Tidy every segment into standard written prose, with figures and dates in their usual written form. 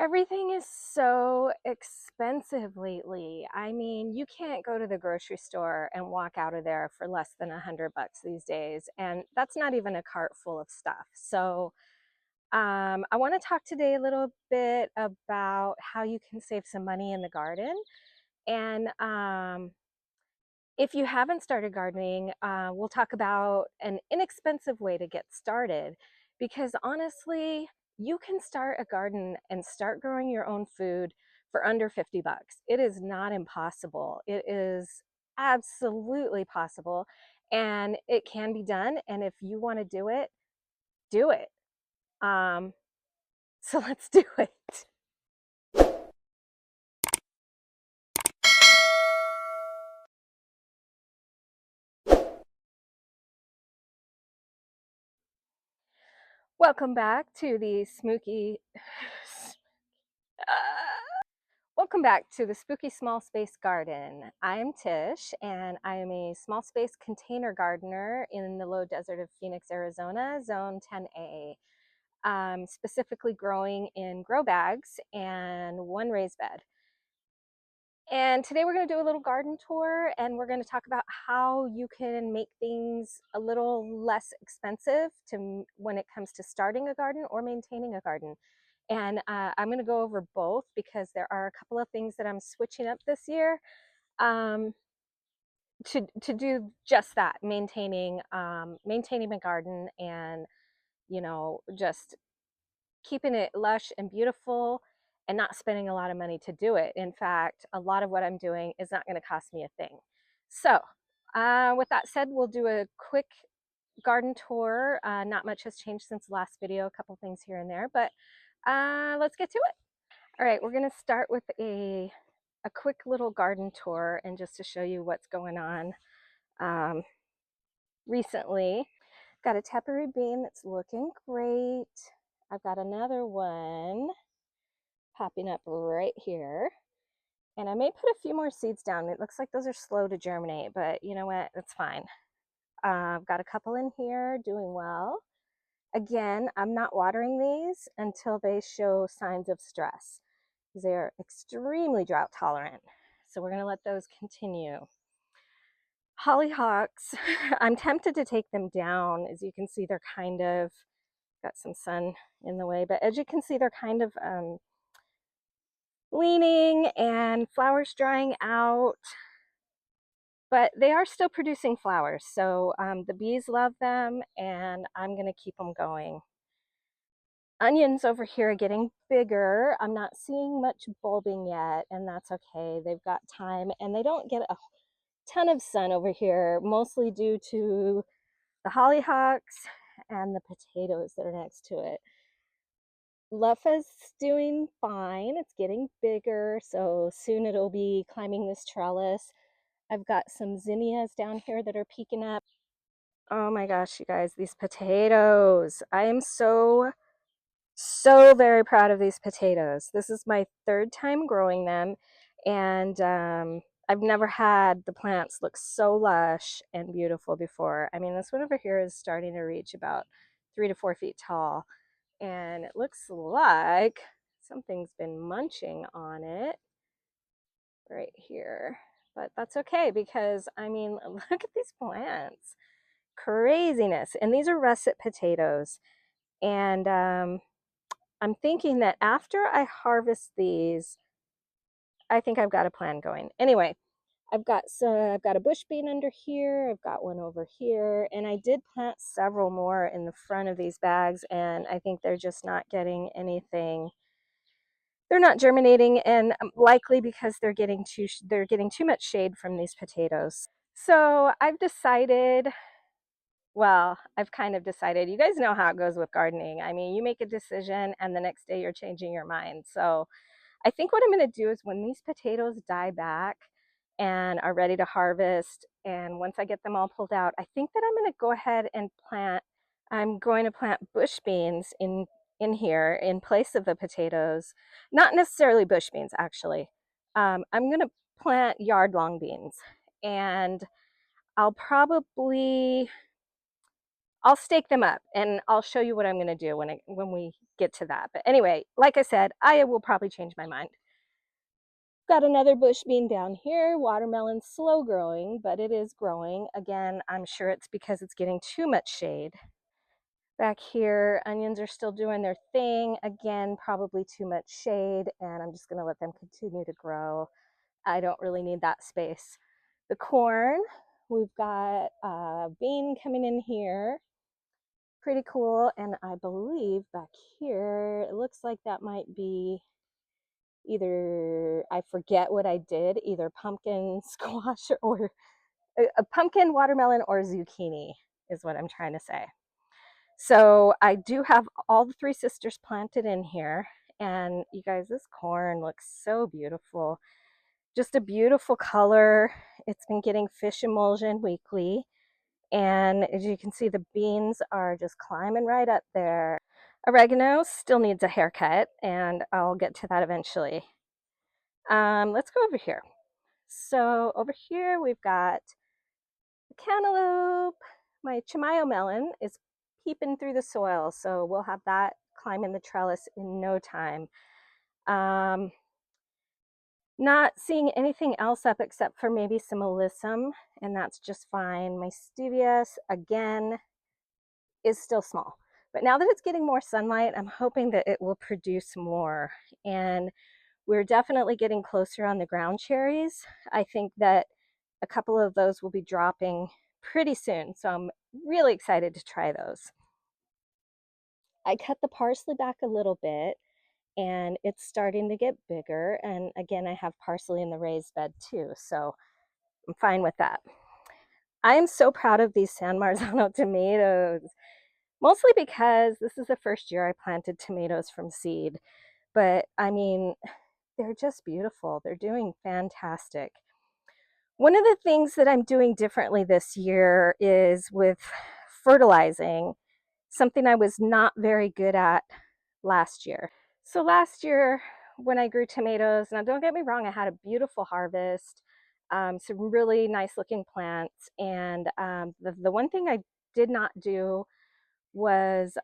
Everything is so expensive lately. I mean, you can't go to the grocery store and walk out of there for less than $100 these days. And that's not even a cart full of stuff. So, I want to talk today a little bit about how you can save some money in the garden. And if you haven't started gardening, we'll talk about an inexpensive way to get started because honestly, you can start a garden and start growing your own food for under $50. It is not impossible. It is absolutely possible and it can be done. And if you want to do it, do it. Um, so let's do it. Welcome back to the Welcome back to the Spooky Small Space Garden. I'm Tish, and I am a small space container gardener in the low desert of Phoenix, Arizona, Zone 10A. Specifically growing in grow bags and one raised bed. And today we're going to do a little garden tour, and we're going to talk about how you can make things a little less expensive when it comes to starting a garden or maintaining a garden. And I'm going to go over both because there are a couple of things that I'm switching up this year um, to do just that, maintaining my garden and just keeping it lush and beautiful and not spending a lot of money to do it. In fact, a lot of what I'm doing is not going to cost me a thing. So with that said, we'll do a quick garden tour. Not much has changed since the last video, a couple things here and there, but let's get to it. All right, we're going to start with a quick little garden tour and just to show you what's going on recently. Got a tepary bean that's looking great. I've got another one popping up right here. And I may put a few more seeds down. It looks like those are slow to germinate, but you know what? It's fine. I've got a couple in here doing well. Again, I'm not watering these until they show signs of stress because they are extremely drought tolerant. So we're going to let those continue. Hollyhocks, I'm tempted to take them down. As you can see, they're kind of got some sun in the way, but as you can see, they're kind of leaning and flowers drying out, but they are still producing flowers. So the bees love them and I'm going to keep them going. Onions over here are getting bigger. I'm not seeing much bulbing yet, and that's okay. They've got time and they don't get a ton of sun over here, mostly due to the hollyhocks and the potatoes that are next to it. Luffa's doing fine. It's getting bigger, so soon it'll be climbing this trellis. I've got some zinnias down here that are peeking up. Oh my gosh, you guys, these potatoes. I am so very proud of these potatoes. This is my third time growing them, and I've never had the plants look so lush and beautiful before. I mean, this one over here is starting to reach about 3 to 4 feet tall, and it looks like something's been munching on it right here. But that's okay because, I mean, look at these plants. Craziness. And these are russet potatoes. And I'm thinking that after I harvest these, I think I've got a plan going. Anyway, I've got a bush bean under here. I've got one over here, and I did plant several more in the front of these bags, and I think they're just not getting anything. They're not germinating, and likely because they're getting too much shade from these potatoes. So I've decided, well, I've kind of decided, you guys know how it goes with gardening. I mean, you make a decision and the next day you're changing your mind. So I think what I'm going to do is when these potatoes die back and are ready to harvest, and once I get them all pulled out, I think that I'm going to go ahead and I'm going to plant bush beans in here in place of the potatoes. Not necessarily bush beans, actually. I'm going to plant yard long beans, and I'll probably I'll stake them up and I'll show you what I'm going to do when we get to that. But anyway, like I said, I will probably change my mind. Got another bush bean down here. Watermelon slow growing, but it is growing. Again, I'm sure it's because it's getting too much shade. Back here, onions are still doing their thing. Again, probably too much shade, and I'm just going to let them continue to grow. I don't really need that space. The corn, we've got a bean coming in here. Pretty cool. And I believe back here, it looks like that might be either, I forget what I did, either pumpkin, squash, or a pumpkin, watermelon, or zucchini is what I'm trying to say. So I do have all the three sisters planted in here. And you guys, this corn looks so beautiful. Just a beautiful color. It's been getting fish emulsion weekly. And as you can see, the beans are just climbing right up there. Oregano still needs a haircut, and I'll get to that eventually. Let's go over here. So over here we've got the cantaloupe. My chimayo melon is peeping through the soil, so we'll have that climb in the trellis in no time. Not seeing anything else up except for maybe some alyssum, and that's just fine. My stevia, again, is still small. But now that it's getting more sunlight, I'm hoping that it will produce more. And we're definitely getting closer on the ground cherries. I think that a couple of those will be dropping pretty soon. So I'm really excited to try those. I cut the parsley back a little bit and it's starting to get bigger. And again, I have parsley in the raised bed too. So I'm fine with that. I am so proud of these San Marzano tomatoes. Mostly because this is the first year I planted tomatoes from seed. But I mean, they're just beautiful. They're doing fantastic. One of the things that I'm doing differently this year is with fertilizing, something I was not very good at last year. So last year when I grew tomatoes, now don't get me wrong, I had a beautiful harvest, some really nice looking plants. And the one thing I did not do was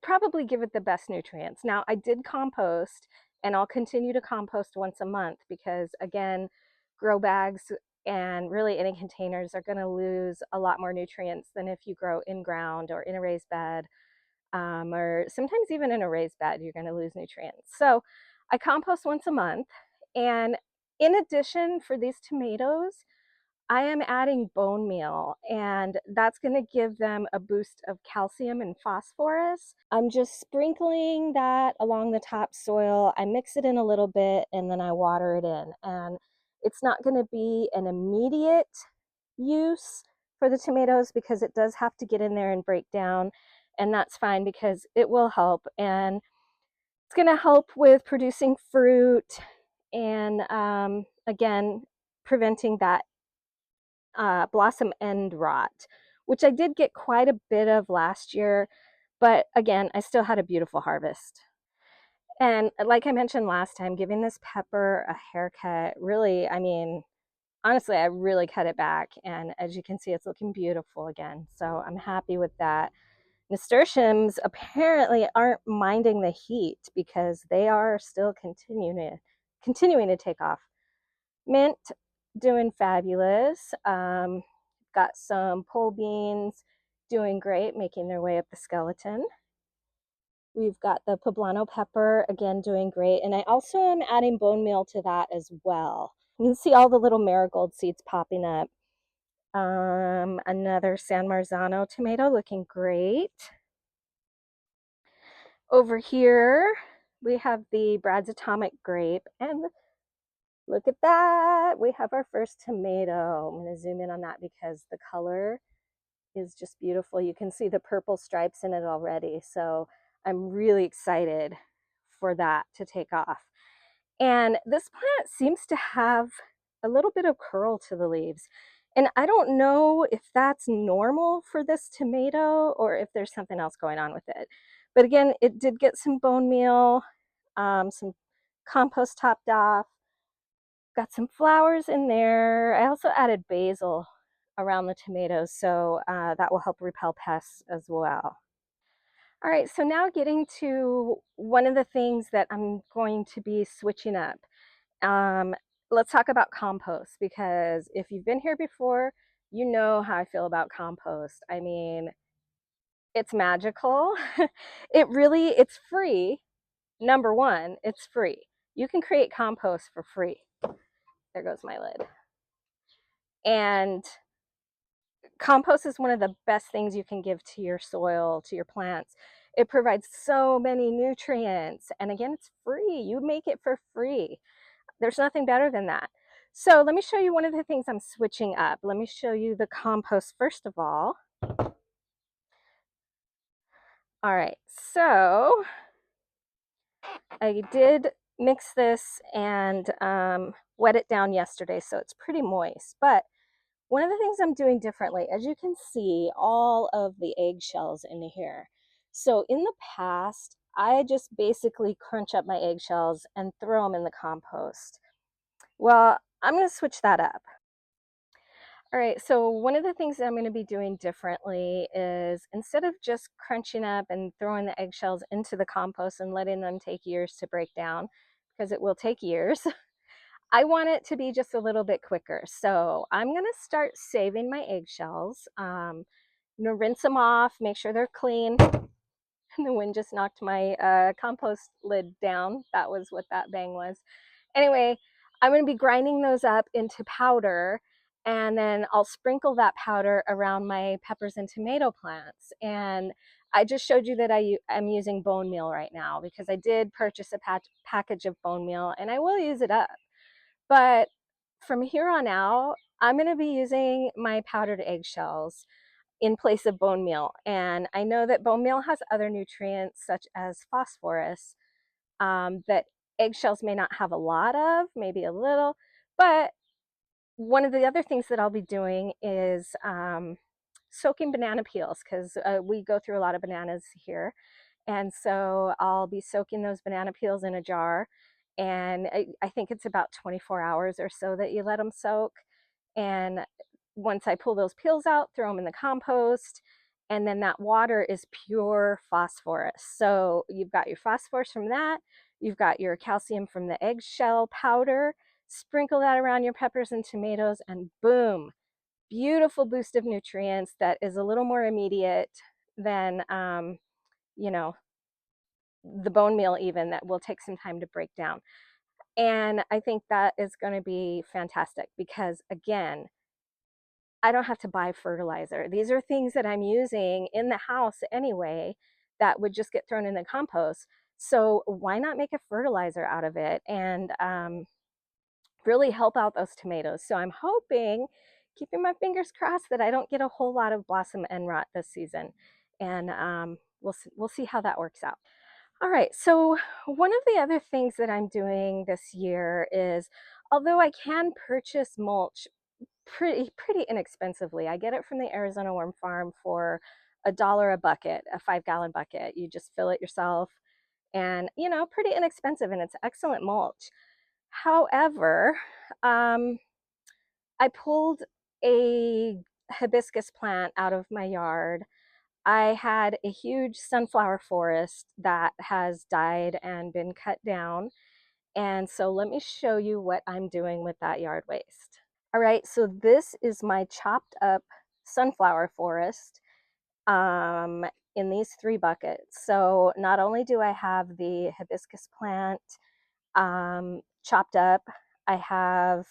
probably give it the best nutrients. Now, I did compost, and I'll continue to compost once a month because, again, grow bags and really any containers are going to lose a lot more nutrients than if you grow in ground or in a raised bed, or sometimes even in a raised bed, you're going to lose nutrients. So I compost once a month. And in addition, for these tomatoes, I am adding bone meal, and that's going to give them a boost of calcium and phosphorus. I'm just sprinkling that along the topsoil. I mix it in a little bit and then I water it in. And it's not going to be an immediate use for the tomatoes because it does have to get in there and break down. And that's fine because it will help. And it's going to help with producing fruit and, again, preventing that blossom end rot, which I did get quite a bit of last year, but again, I still had a beautiful harvest. And like I mentioned last time, giving this pepper a haircut, really, I mean, honestly, I really cut it back. And as you can see, it's looking beautiful again. So I'm happy with that. Nasturtiums apparently aren't minding the heat because they are still continuing to take off. Mint, doing fabulous. Got some pole beans doing great, making their way up the skeleton. We've got the poblano pepper, again, doing great. And I also am adding bone meal to that as well. You can see all the little marigold seeds popping up. Another San Marzano tomato looking great. Over here, we have the Brad's Atomic Grape. And look at that. We have our first tomato. I'm going to zoom in on that because the color is just beautiful. You can see the purple stripes in it already. So I'm really excited for that to take off. And this plant seems to have a little bit of curl to the leaves. And I don't know if that's normal for this tomato or if there's something else going on with it. But again, it did get some bone meal, some compost topped off, got some flowers in there. I also added basil around the tomatoes, so that will help repel pests as well. All right, so now getting to one of the things that I'm going to be switching up. Um, let's talk about compost, because if you've been here before, you know how I feel about compost. I mean, it's magical. It's free. Number one, it's free. You can create compost for free. There goes my lid. And compost is one of the best things you can give to your soil, to your plants. It provides so many nutrients. And again, it's free. You make it for free. There's nothing better than that. So let me show you one of the things I'm switching up. Let me show you the compost first of all. All right, so I did mix this and wet it down yesterday, so it's pretty moist. But one of the things I'm doing differently, as you can see, all of the eggshells in here. So in the past, I just basically crunch up my eggshells and throw them in the compost. Well, I'm going to switch that up. All right, so one of the things that I'm going to be doing differently is, instead of just crunching up and throwing the eggshells into the compost and letting them take years to break down, because it will take years, I want it to be just a little bit quicker. So I'm going to start saving my eggshells. Rinse them off, make sure they're clean. The wind just knocked my compost lid down. That was what that bang was. Anyway, I'm going to be grinding those up into powder, and then I'll sprinkle that powder around my peppers and tomato plants. And I just showed you that I'm using bone meal right now, because I did purchase a package of bone meal, and I will use it up. But from here on out, I'm going to be using my powdered eggshells in place of bone meal. And I know that bone meal has other nutrients, such as phosphorus, that eggshells may not have a lot of, maybe a little. But one of the other things that I'll be doing is soaking banana peels, because we go through a lot of bananas here. And so I'll be soaking those banana peels in a jar. And I think it's about 24 hours or so that you let them soak. And once I pull those peels out, throw them in the compost. And then that water is pure phosphorus. So you've got your phosphorus from that. You've got your calcium from the eggshell powder. Sprinkle that around your peppers and tomatoes, and boom, beautiful boost of nutrients that is a little more immediate than, you know, the bone meal, even, that will take some time to break down. And I think that is going to be fantastic, because again, I don't have to buy fertilizer. These are things that I'm using in the house anyway that would just get thrown in the compost. So why not make a fertilizer out of it and really help out those tomatoes? So I'm hoping, keeping my fingers crossed, that I don't get a whole lot of blossom end rot this season. And we'll see how that works out. All right, so one of the other things that I'm doing this year is, although I can purchase mulch pretty inexpensively, I get it from the Arizona Worm Farm for $1 a bucket, a 5-gallon bucket. You just fill it yourself, and pretty inexpensive, and it's excellent mulch. However, I pulled a hibiscus plant out of my yard. I had a huge sunflower forest that has died and been cut down. And so let me show you what I'm doing with that yard waste. All right, so this is my chopped up sunflower forest in these 3 buckets. So not only do I have the hibiscus plant chopped up, I have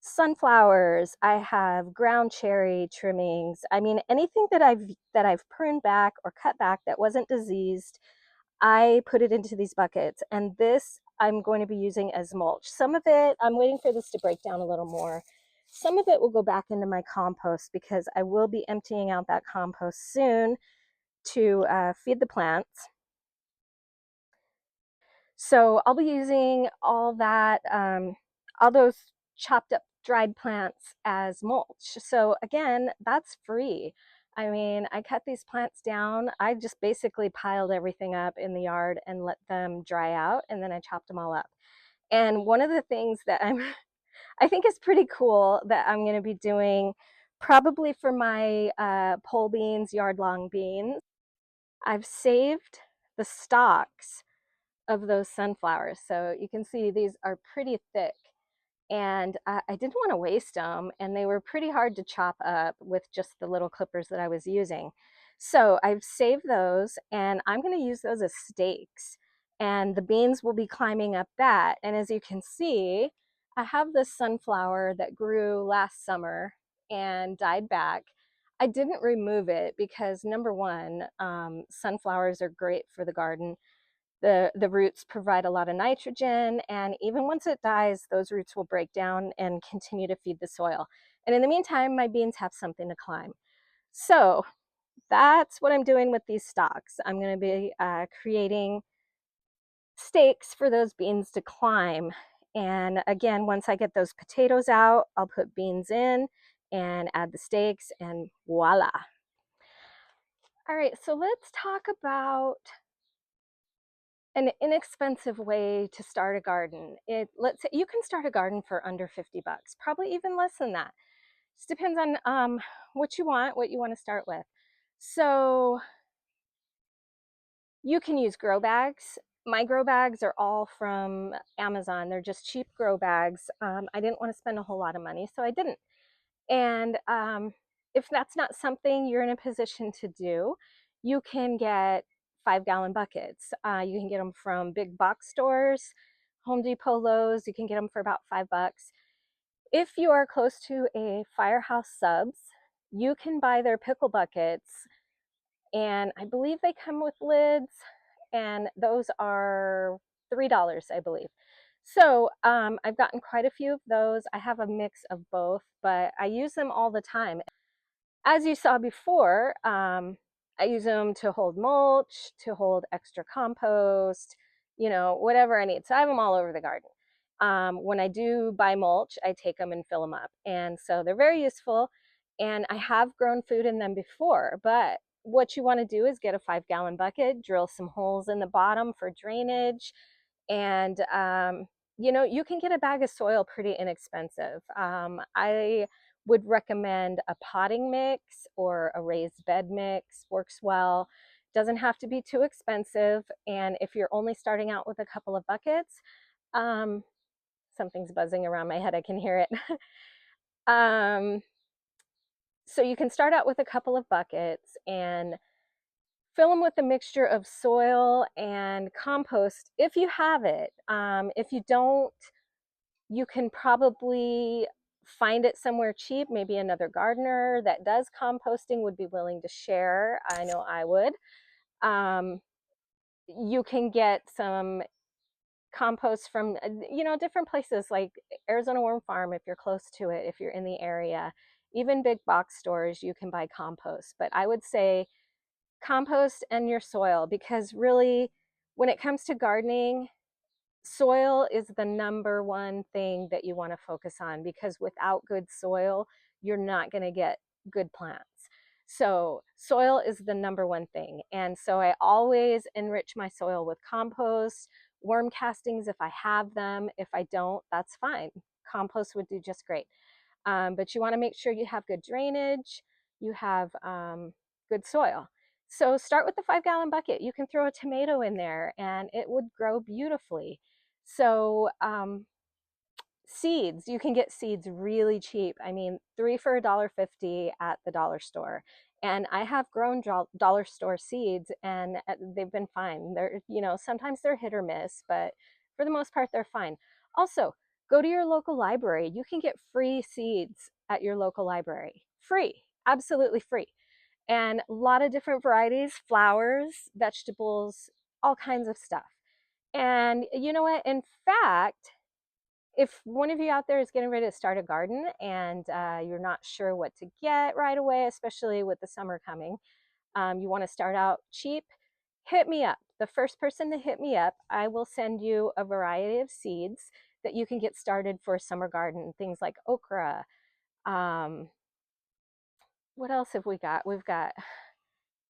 sunflowers, I have ground cherry trimmings. I mean, anything that I've pruned back or cut back that wasn't diseased, I put it into these buckets, and this I'm going to be using as mulch. Some of it, I'm waiting for this to break down a little more. Some of it will go back into my compost, because I will be emptying out that compost soon to feed the plants. So I'll be using all that, all those chopped up dried plants as mulch. So again, that's free. I mean, I cut these plants down. I just basically piled everything up in the yard and let them dry out, and then I chopped them all up. And one of the things that I think is pretty cool that I'm going to be doing probably for my pole beans, yard long beans. I've saved the stalks of those sunflowers. So you can see these are pretty thick, and I didn't want to waste them, and they were pretty hard to chop up with just the little clippers that I was using. So I've saved those, and I'm going to use those as stakes, and the beans will be climbing up that. And as you can see, I have this sunflower that grew last summer and died back. I didn't remove it because number one, sunflowers are great for the garden. The roots provide a lot of nitrogen, and even once it dies, those roots will break down and continue to feed the soil. And in the meantime, my beans have something to climb. So that's what I'm doing with these stalks. I'm going to be creating stakes for those beans to climb. And again, once I get those potatoes out, I'll put beans in and add the stakes, and voila. All right, so let's talk about an inexpensive way to start a garden. Let's say you can start a garden for under 50 bucks, probably even less than that. Just depends on what you want to start with. So you can use grow bags. My grow bags are all from Amazon. They're just cheap grow bags. I didn't want to spend a whole lot of money, so I didn't. And if that's not something you're in a position to do, you can get 5-gallon buckets. You can get them from big box stores, Home Depot, Lowe's. You can get them for about $5. If you are close to a Firehouse Subs, you can buy their pickle buckets, and I believe they come with lids, and those are $3, I believe. So I've gotten quite a few of those. I have a mix of both, but I use them all the time. As you saw before, I use them to hold mulch, to hold extra compost, whatever I need. So I have them all over the garden. When I do buy mulch, I take them and fill them up. And so they're very useful. And I have grown food in them before, but what you want to do is get a 5-gallon bucket, drill some holes in the bottom for drainage, and you can get a bag of soil pretty inexpensive. I would recommend a potting mix or a raised bed mix. Works well, doesn't have to be too expensive. And if you're only starting out with a couple of buckets, um, something's buzzing around my head, I can hear it. um, so you can start out with a couple of buckets and fill them with a mixture of soil and compost if you have it. If you don't, you can probably find it somewhere cheap. Maybe another gardener that does composting would be willing to share. I know I would. Um, you can get some compost from different places like Arizona Worm Farm if you're close to it, if you're in the area. Even big box stores, you can buy compost. But I would say compost and your soil, because really, when it comes to gardening, soil is the number one thing that you want to focus on, because without good soil, you're not going to get good plants. So soil is the number one thing. And so I always enrich my soil with compost, worm castings if I have them. If I don't, that's fine. Compost would do just great. But you want to make sure you have good drainage, you have good soil. So start with the 5-gallon bucket. You can throw a tomato in there and it would grow beautifully. So seeds, you can get seeds really cheap. I mean, 3 for $1.50 at the dollar store. And I have grown dollar store seeds, and they've been fine. They're, sometimes they're hit or miss, but for the most part, they're fine. Also, go to your local library. You can get free seeds at your local library. Free, absolutely free. And a lot of different varieties, flowers, vegetables, all kinds of stuff. And you know what? In fact, if one of you out there is getting ready to start a garden and you're not sure what to get right away, especially with the summer coming, you want to start out cheap, hit me up. The first person to hit me up, I will send you a variety of seeds that you can get started for a summer garden. Things like okra. Um, what else have we got? We've got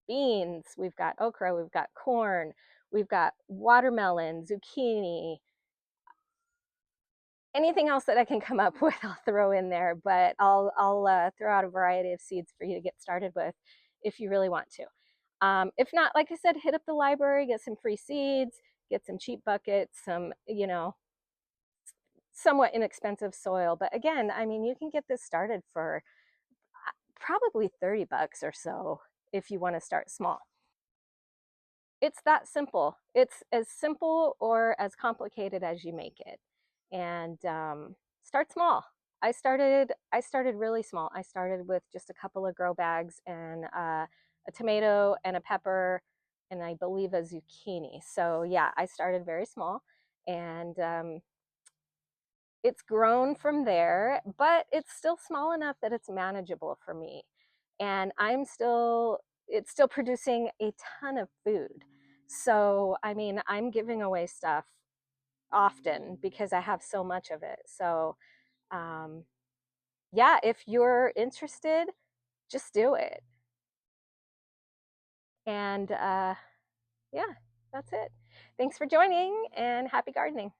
beans, we've got okra, we've got corn, we've got watermelon, zucchini, anything else that I can come up with, I'll throw in there. But I'll throw out a variety of seeds for you to get started with if you really want to. If not, like I said, hit up the library, get some free seeds, get some cheap buckets, some, somewhat inexpensive soil. But again, I mean, you can get this started for probably 30 bucks or so if you want to start small. It's that simple. It's as simple or as complicated as you make it. And start small. I started really small. I started with just a couple of grow bags and a tomato and a pepper and I believe a zucchini. So yeah, I started very small, and it's grown from there, but it's still small enough that it's manageable for me. And it's still producing a ton of food. So, I mean, I'm giving away stuff often because I have so much of it. So, um, yeah, if you're interested, just do it. And yeah, that's it. Thanks for joining and happy gardening.